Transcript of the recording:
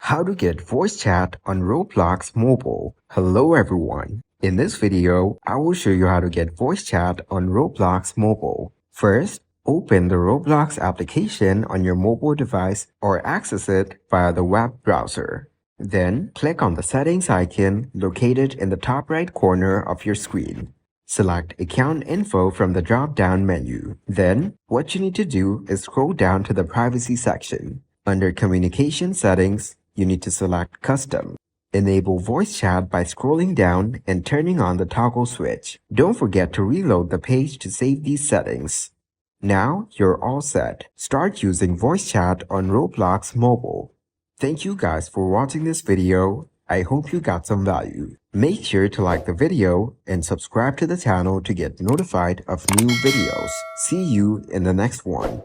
How to get voice chat on Roblox mobile. Hello everyone. In this video, I will show you how to get voice chat on Roblox mobile. First, open the Roblox application on your mobile device or access it via the web browser. Then, click on the settings icon located in the top right corner of your screen. Select Account Info from the drop-down menu. Then, what you need to do is scroll down to the Privacy section. Under Communication Settings, you need to select Custom. Enable voice chat by scrolling down and turning on the toggle switch. Don't forget to reload the page to save these settings. Now, you're all set. Start using voice chat on Roblox mobile. Thank you guys for watching this video. I hope you got some value. Make sure to like the video and subscribe to the channel to get notified of new videos. See you in the next one.